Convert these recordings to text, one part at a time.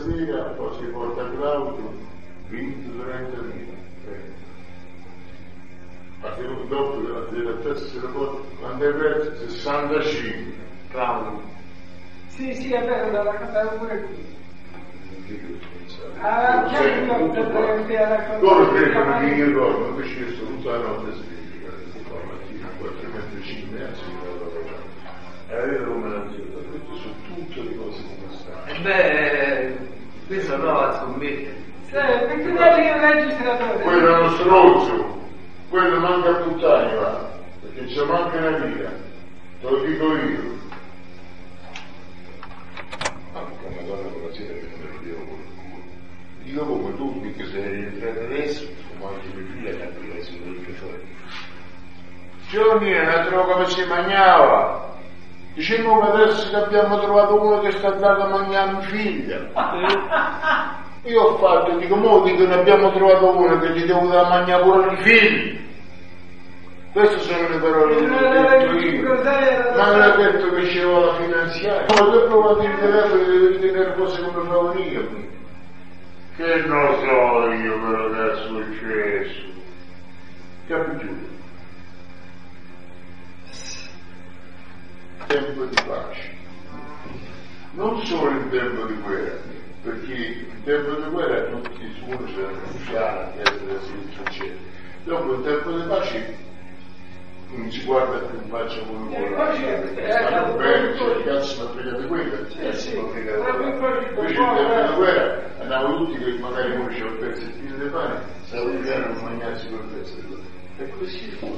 sera, poi si porta Claudio, 20-30.000. Ma se non dopo della tessera, quando è verso 65. Claudio. Sì, è vero, l'ha raccontato pure qui. Loro credono che io dormo, invece io sto tutta la notte sveglia, la mattina 4:05 e vedo come la zio, questo su tutto le cose come stanno. Questo no, a scommettere. Perché tu eri un registratore? Quello è uno stronzo, quello manca a puttani, va, perché c'è manca una vita, te lo dico io. Come donna con la sera che non me lo devo con il culo. Io come tu, che sei rientrato adesso, come anche mia figlia che ha preso il fuori. Giorni era droga come si mangiava. Diciamo che adesso che abbiamo trovato uno che sta dando a mangiare mia figlia. Io ho fatto, dico, mo dico ne abbiamo trovato uno che gli devo dare a mangiare pure i figli. Queste sono le parole che ho detto io. Ma non ha detto che c'era la finanziaria. Ma tu hai provato il telefono e devi tenere cose come favo io. Che non so io quello che è successo. Che ha più giù. Tempo di pace. Non solo in tempo di guerra, perché in tempo di guerra tutti uno c'era rifugiati, eccetera. Dopo in tempo di pace non si guarda più in faccia come vuole, stanno bene, c'è il cazzo ma fregate quello, il cazzo ma fregate quello. Invece in tempo di guerra andavano tutti che magari uno c'era un pezzettino di pane, stava di piano a mangiarsi quel pezzo di pane. E così fu.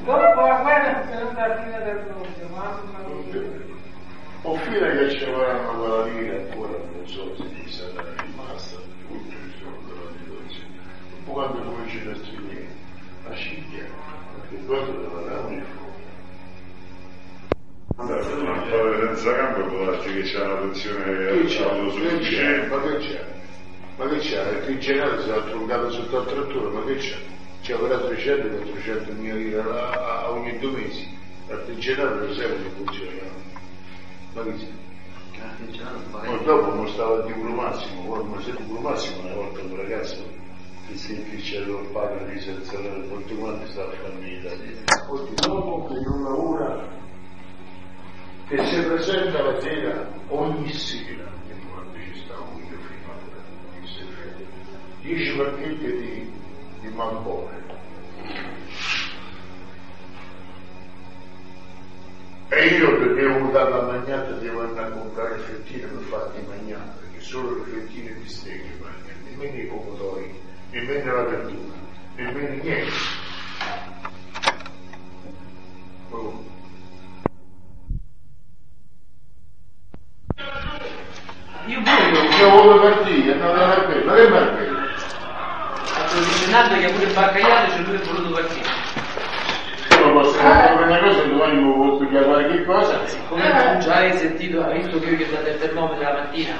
Dopo la guerra è venuta la fine del mondo, mamma. O fino a che ci avranno quella lira ancora, non so se ci sarà rimasta, tutto ci sono quella situazione. Un po' quando cominci a studiare, la ciglia, perché quando deve dare un fuoco. Senza campo può darti che c'è una pensione autosufficiente. Ma che c'è? Il trincerato si è truncato sotto al trattore, ma che c'è? C'è avrà 300-400 mila lire a ogni 2 mesi. Il trincerato per sempre non funziona. Ma che c'è? Poi dopo non stava di pure Massimo, quando sei pure Massimo una volta un ragazzo che si infisce il padre di senza tutti quanti sta a famiglia. Oggi dopo che non lavora, che si presenta la sera ogni sera, e quando ci sta un mio figlio, 10 pacchetti di mampone. E io che devo dare la magnata devo andare a comprare le fettine per farti mangiare, perché solo le fettine di stecche mangiano, nemmeno i pomodori, nemmeno la verdura, nemmeno niente. Oh. Io pure Io voglio partire, non era bello, ma che bello? Leonardo che ha pure baccagliato, c'è lui che è voluto partire. Io posso fare una cosa, domani mi vuoi pigliare qualche cosa? Come tu già hai sentito, hai visto che io gli ho dato il termometro la mattina?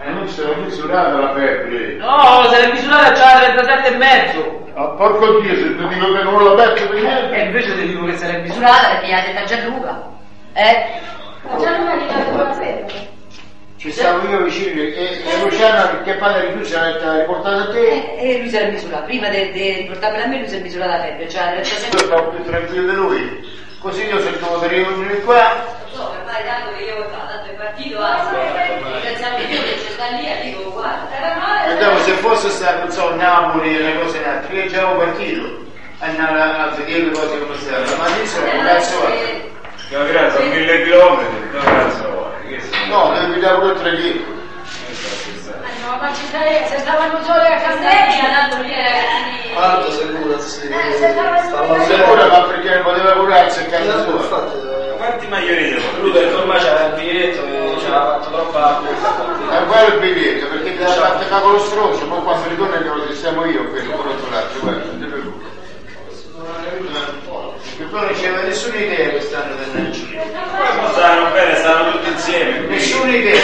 Non si è misurata la febbre. No, se l'è misurata c'ha 37,5. Ah, porco Dio, se ti dico che non la becco per niente. E invece ti dico che se l'è Misurata perché gli ha detto a Gianluca. Ma Gianluca gli ha dato la febbre. Ci stavo io vicino e Luciana che padre di lui si era riportato a te. E lui si era misurato, prima di riportarmela a me lui si è misurato la febbre, cioè Io stavo più tranquillo di lui. Così io se devo venire qua. Lo so, per fare tanto che io tanto è partito, grazie a Dio che c'è sta lì e dico guarda, era male. E dopo se fosse stato, non so, Napoli e le cose in altre, io già avevo partito. Andare a vedere le cose come stanno, ma adesso un cazzo è. No, grazie, 1000 chilometri, no, cazzo. No, devi pigliare pure 3 litri. No, ma ci stai, se stavano solo a Castelli, andando lì ragazzi. Alto sicuro, sì. stavano Sicuro, ma perché non poteva curarsi a casa sua. Quanti maglioni Lui per ormai c'era il biglietto e ci aveva fatto troppa acqua. E quello il biglietto, perché ti ha fatto con lo stronzo, poi quando ritorna glielo sistemo io, quello con l'altro lato, guarda, non ti preoccupare. Perché tu non c'era nessuna idea che stanno andando in giro. stanno bene, stanno tutti insieme. Nessuna idea.